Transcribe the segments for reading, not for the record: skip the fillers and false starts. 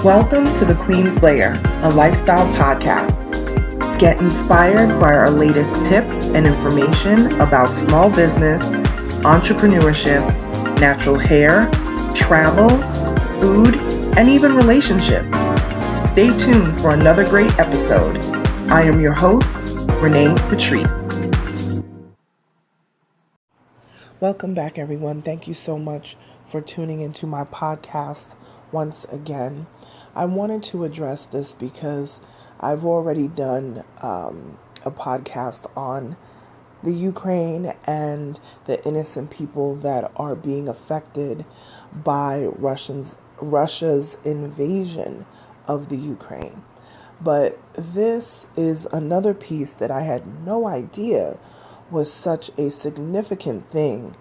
Welcome to the Queen's Lair, a lifestyle podcast. Get inspired by our latest tips and information about small business, entrepreneurship, natural hair, travel, food, and even relationships. Stay tuned for another great episode. I am your host, Renee Patrice. Welcome back, everyone. Thank you so much for tuning into my podcast once again. I wanted to address this because I've already done a podcast on the Ukraine and the innocent people that are being affected by Russia's invasion of the Ukraine. But this is another piece that I had no idea was such a significant thing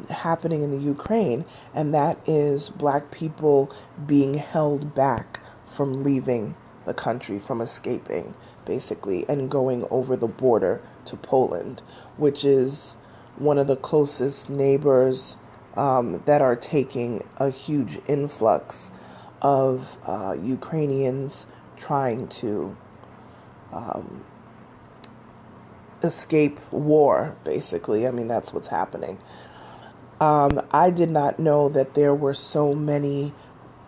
happening in the Ukraine, and that is Black people being held back from leaving the country, from escaping, basically, and going over the border to Poland, which is one of the closest neighbors that are taking a huge influx of Ukrainians trying to escape war, basically. I mean, that's what's happening. I did not know that there were so many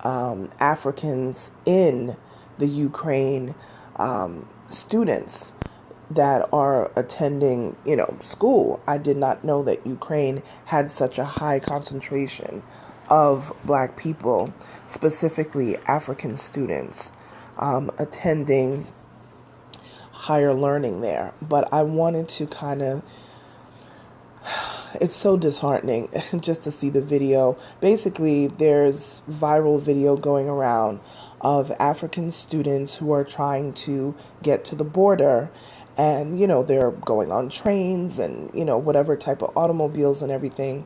Africans in the Ukraine, students that are attending, school. I did not know that Ukraine had such a high concentration of Black people, specifically African students, attending higher learning there. But I wanted to it's so disheartening just to see the video. Basically, there's viral video going around of African students who are trying to get to the border, and they're going on trains and whatever type of automobiles and everything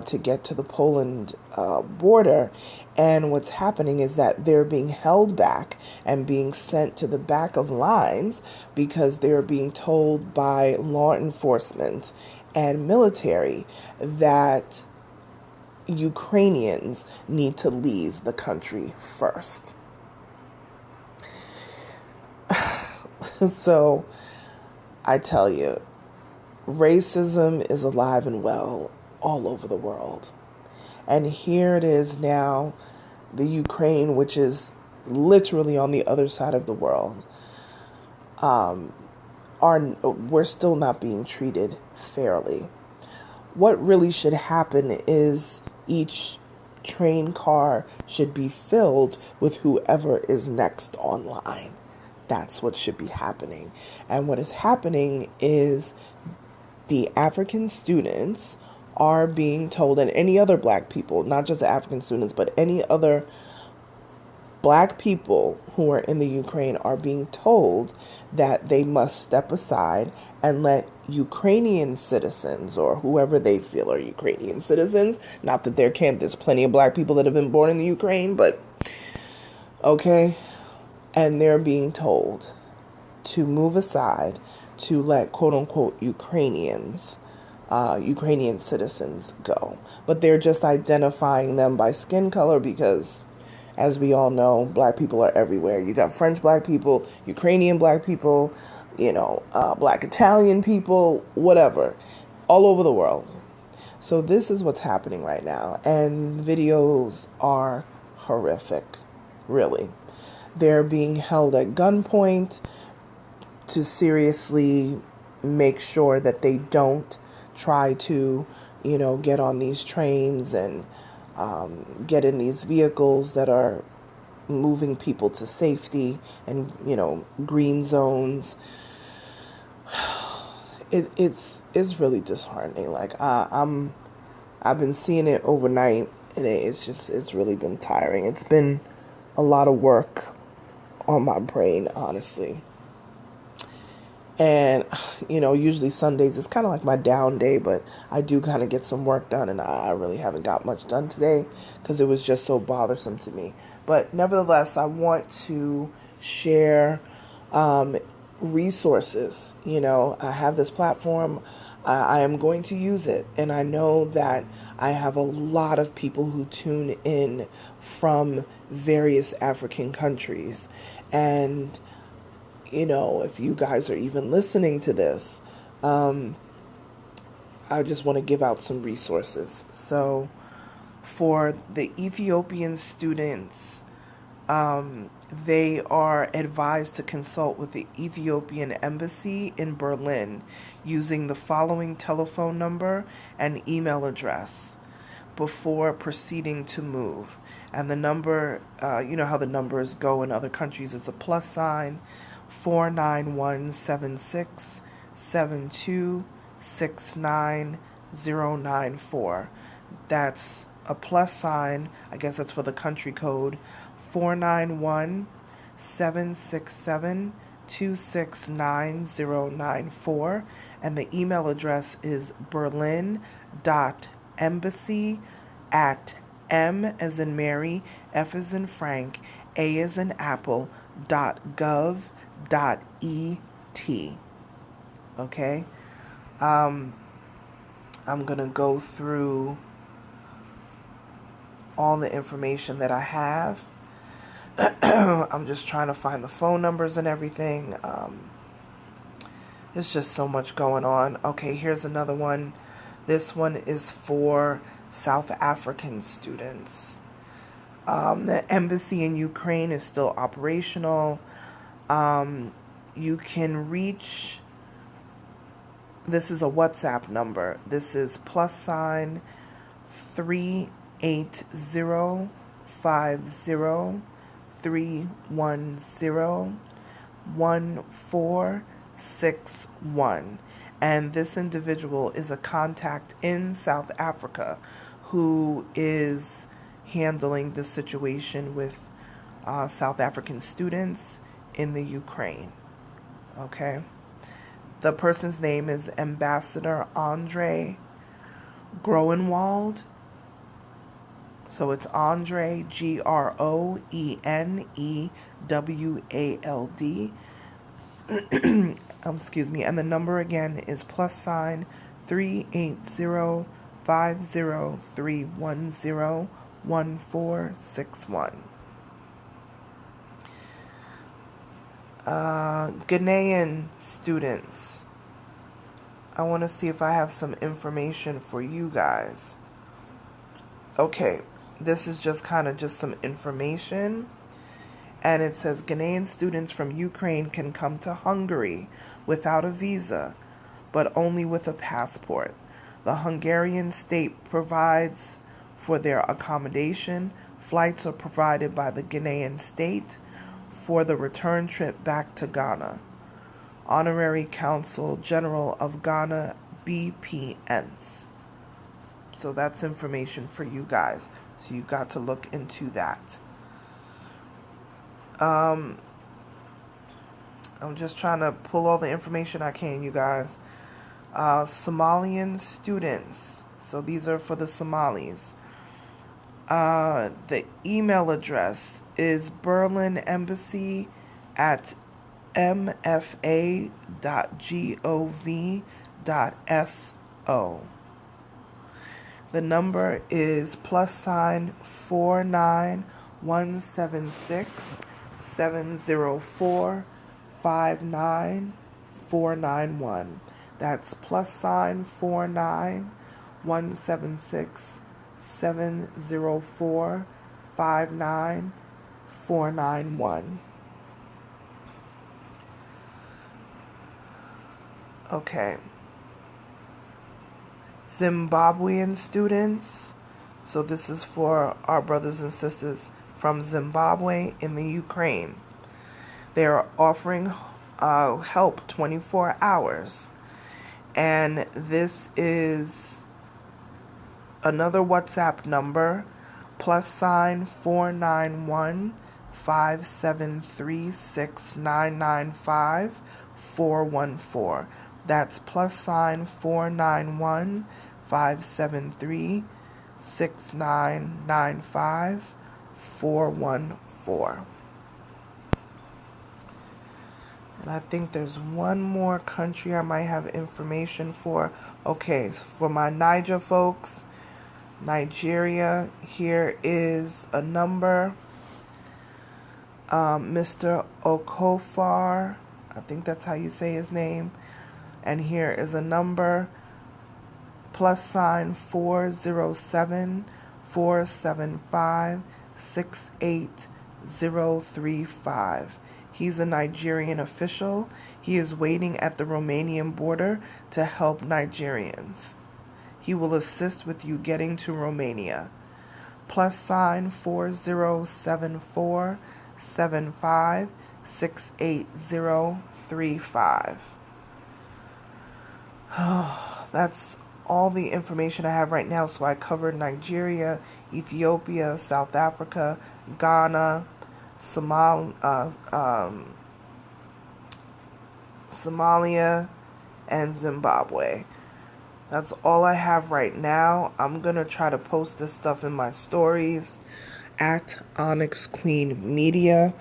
to get to the Poland border. And what's happening is that they're being held back and being sent to the back of lines because they're being told by law enforcement and military that Ukrainians need to leave the country first. So I tell you, racism is alive and well all over the world. And here it is now, the Ukraine, which is literally on the other side of the world, we're still not being treated fairly. What really should happen is each train car should be filled with whoever is next online. That's what should be happening. And what is happening is the African students are being told, and any other Black people, not just the African students, but any other Black people who are in the Ukraine are being told that they must step aside and let Ukrainian citizens, or whoever they feel are Ukrainian citizens, not that there's plenty of Black people that have been born in the Ukraine, but okay, and they're being told to move aside to let quote-unquote Ukrainian citizens go. But they're just identifying them by skin color because, as we all know, Black people are everywhere. You got French Black people, Ukrainian Black people, Black Italian people, whatever, all over the world. So this is what's happening right now. And videos are horrific, really. They're being held at gunpoint to seriously make sure that they don't try to, get on these trains and get in these vehicles that are moving people to safety and, green zones. It's really disheartening. Like, I've been seeing it overnight, and it's really been tiring. It's been a lot of work on my brain, honestly. And, usually Sundays is kind of like my down day, but I do kind of get some work done, and I really haven't got much done today because it was just so bothersome to me. But nevertheless, I want to share resources. I have this platform. I am going to use it, and I know that I have a lot of people who tune in from various African countries. And, if you guys are even listening to this, I just want to give out some resources. So for the Ethiopian students, they are advised to consult with the Ethiopian Embassy in Berlin using the following telephone number and email address before proceeding to move. And the number, you know how the numbers go in other countries, it's a +, 4917672699094. That's a +, I guess that's for the country code, 491-767-269-094, and the email address is berlin.embassy@m as in Mary, F as in Frank, A as in Apple, .gov.et. Okay? I'm going to go through all the information that I have. I'm just trying to find the phone numbers and everything. There's just so much going on. Okay, here's another one. This one is for South African students. The embassy in Ukraine is still operational. You can reach, this is a WhatsApp number. This is +38050 310-1461. And this individual is a contact in South Africa who is handling the situation with South African students in the Ukraine. Okay? The person's name is Ambassador Andre Groenewald. So it's Andre, Groenewald. Excuse me. And the number again is +38050 310-1461. Ghanaian students. I want to see if I have some information for you guys. Okay, this is just some information. And it says Ghanaian students from Ukraine can come to Hungary without a visa, but only with a passport. The Hungarian state provides for their accommodation. Flights are provided by the Ghanaian state for the return trip back to Ghana. Honorary Consul General of Ghana, BPNs. So that's information for you guys. So you got to look into that. I'm just trying to pull all the information I can, you guys. Somalian students. So these are for the Somalis. The email address is berlinembassy@mfa.gov.so. The number is +4917670459491. That's +4917670459491. Okay. Zimbabwean students. So this is for our brothers and sisters from Zimbabwe in the Ukraine. They are offering help 24 hours. And this is another WhatsApp number, +491-573-6995414. That's +491-573-6995414. And I think there's one more country I might have information for. Okay, so for my Niger folks, Nigeria, here is a number. Mr. Okofar, I think that's how you say his name. And here is a number, +407 475 68035. He's a Nigerian official. He is waiting at the Romanian border to help Nigerians. He will assist with you getting to Romania. +4074 75 68035. That's all the information I have right now. So I covered Nigeria, Ethiopia, South Africa, Ghana, Somalia, and Zimbabwe. That's all I have right now. I'm going to try to post this stuff in my stories at Onyx Queen Media.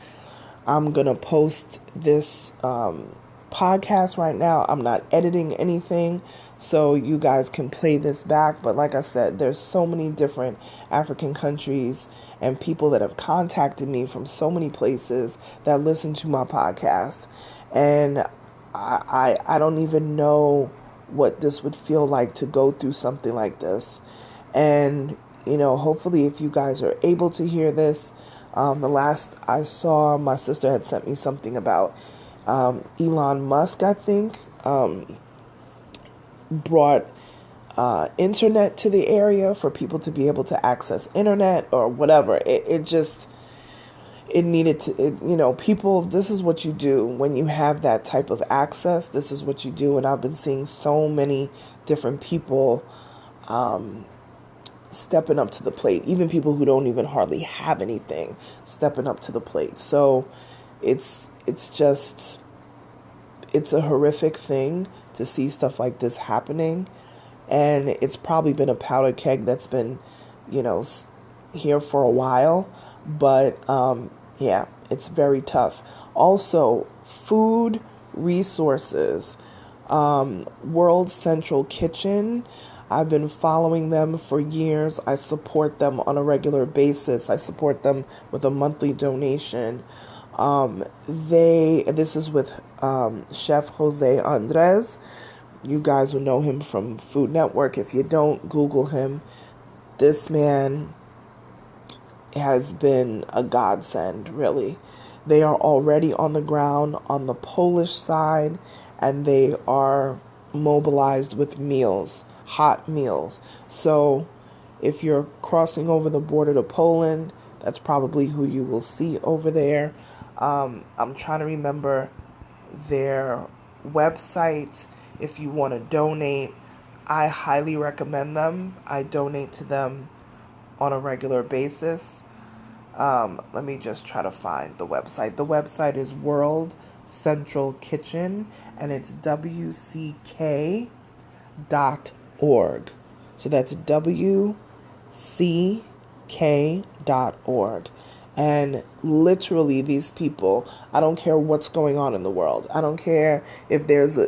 I'm going to post this podcast right now. I'm not editing anything, so you guys can play this back. But like I said, there's so many different African countries and people that have contacted me from so many places that listen to my podcast. And I don't even know what this would feel like to go through something like this. And, hopefully if you guys are able to hear this, the last I saw, my sister had sent me something about Elon Musk, I think, brought internet to the area for people to be able to access internet or whatever. It needed to, people, this is what you do when you have that type of access. This is what you do. And I've been seeing so many different people stepping up to the plate, even people who don't even hardly have anything stepping up to the plate. So it's a horrific thing to see stuff like this happening. And it's probably been a powder keg that's been, here for a while. But, yeah, it's very tough. Also, food resources, World Central Kitchen. I've been following them for years. I support them on a regular basis. I support them with a monthly donation. This is with Chef Jose Andres. You guys will know him from Food Network. If you don't, Google him. This man has been a godsend, really. They are already on the ground on the Polish side, and they are mobilized with meals, hot meals. So if you're crossing over the border to Poland, that's probably who you will see over there. I'm trying to remember their website. If you want to donate, I highly recommend them. I donate to them on a regular basis. Let me just try to find the website. The website is World Central Kitchen, and it's WCK.org. So that's WCK.org. And literally these people, I don't care what's going on in the world. I don't care if there's a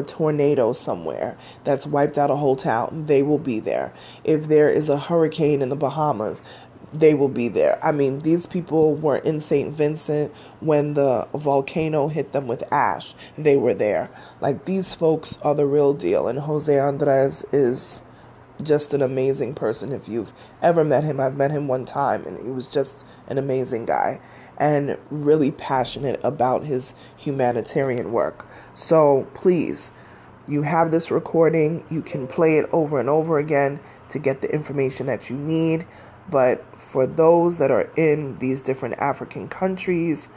tornado somewhere that's wiped out a whole town. They will be there. If there is a hurricane in the Bahamas, they will be there. I mean, these people were in St. Vincent when the volcano hit them with ash. They were there. Like, these folks are the real deal. And Jose Andres is just an amazing person. If you've ever met him, I've met him one time, and he was just an amazing guy and really passionate about his humanitarian work. So please, you have this recording. You can play it over and over again to get the information that you need. But for those that are in these different African countries,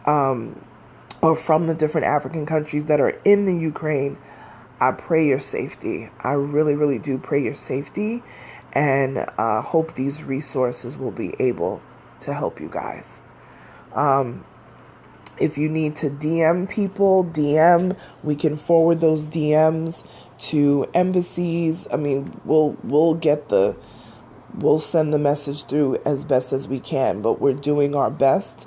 or from the different African countries that are in the Ukraine, I pray your safety. I really, really do pray your safety, and hope these resources will be able to help you guys. If you need to DM people, DM. We can forward those DMs to embassies. I mean, we'll send the message through as best as we can, but we're doing our best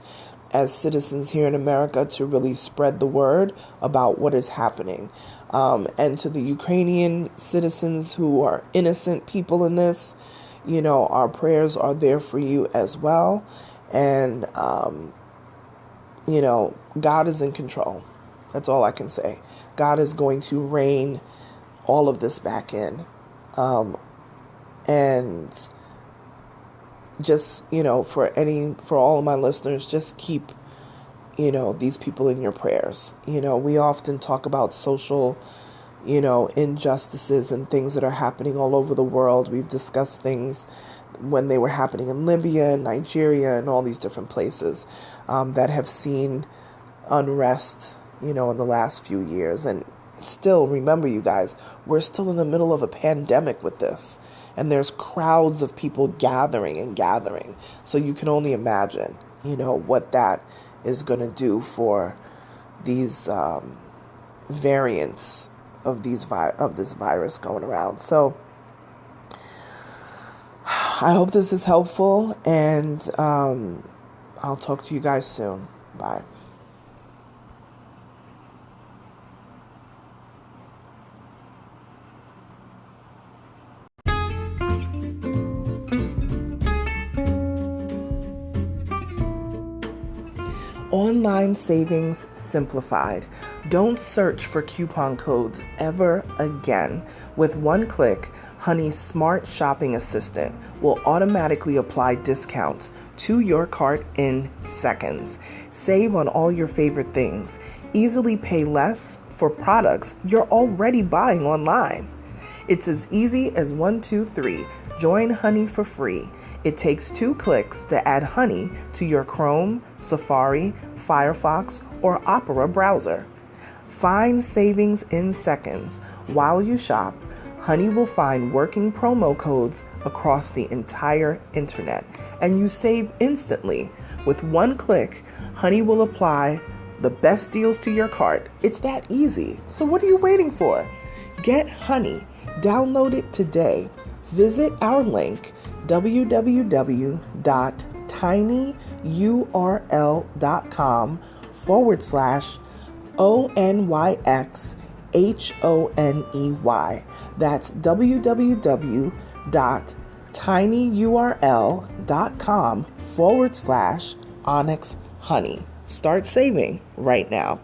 as citizens here in America to really spread the word about what is happening. And to the Ukrainian citizens who are innocent people in this, our prayers are there for you as well. And, God is in control. That's all I can say. God is going to rein all of this back in. And just, for all of my listeners, just keep, these people in your prayers. We often talk about social, injustices and things that are happening all over the world. We've discussed things when they were happening in Libya, Nigeria, and all these different places that have seen unrest, in the last few years. And still, remember, you guys, we're still in the middle of a pandemic with this. And there's crowds of people gathering. So you can only imagine, what that is going to do for these variants of this virus going around. So I hope this is helpful, and I'll talk to you guys soon. Bye. Online savings simplified. Don't search for coupon codes ever again. With one click, Honey's smart shopping assistant will automatically apply discounts to your cart in seconds. Save on all your favorite things. Easily pay less for products you're already buying online. It's as easy as 1, 2, 3. Join Honey for free. It takes 2 clicks to add Honey to your Chrome, Safari, Firefox, or Opera browser. Find savings in seconds. While you shop, Honey will find working promo codes across the entire internet, and you save instantly. With 1 click, Honey will apply the best deals to your cart. It's that easy. So what are you waiting for? Get Honey. Download it today. Visit our link, www.tinyurl.com/ONYXHONEY. That's www.tinyurl.com/Onyx Honey. Start saving right now.